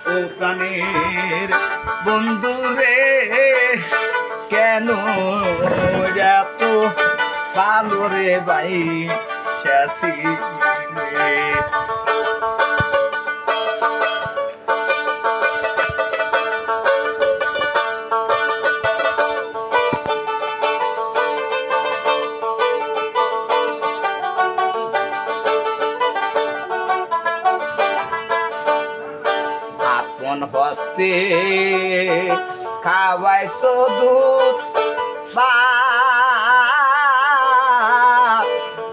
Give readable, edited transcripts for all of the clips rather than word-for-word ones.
ও প্রাণের বন্ধু রে কেন এত ভালো রে ভাই শেষি হস্তে খাওয়াইছো দুধ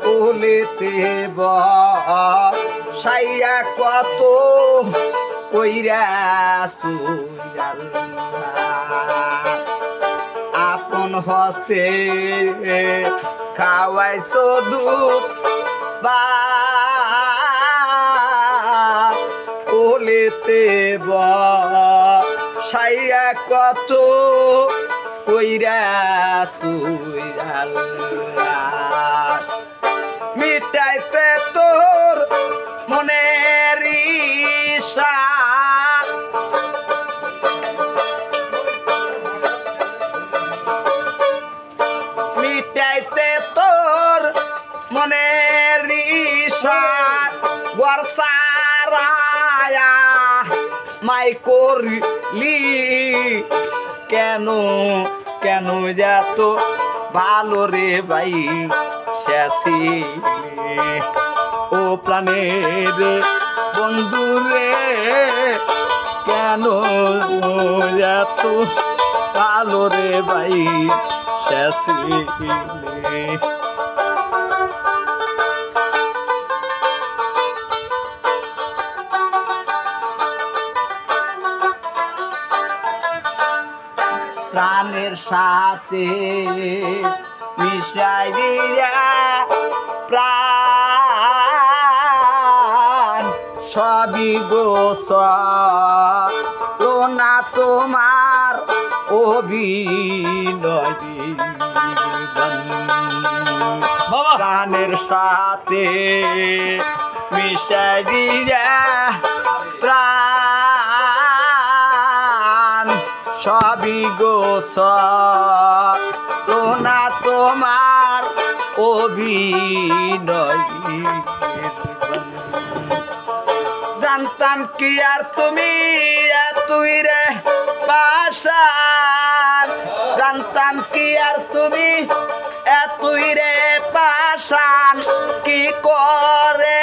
বলেতে বসাইয়া কত কইরা আপন হস্তে খাওয়াইছো দুধ বলেতে বসাইয়া কত কইরা মিটাইতে তোর মনের ইচ্ছা মিটাইতে তোর মনের ইচ্ছা গরসারা মাই করলি কেন কেন যত ভালো রে ভাই শেষি ও প্রাণের বন্ধু রে কেন এত ভালো রে ভাই শেষি প্রাণের সাথে মিশাইয়া প্রাণ সবই গোস না তোমার অভিনয় প্রাণের সাথে মিশাইয়া প্রাণ সবই গোস না তোমার অভিনয় জানতাম কি আর তুমি এতই রে পাষাণ জানতাম কি আর তুমি এতই রে পাষাণ কি করে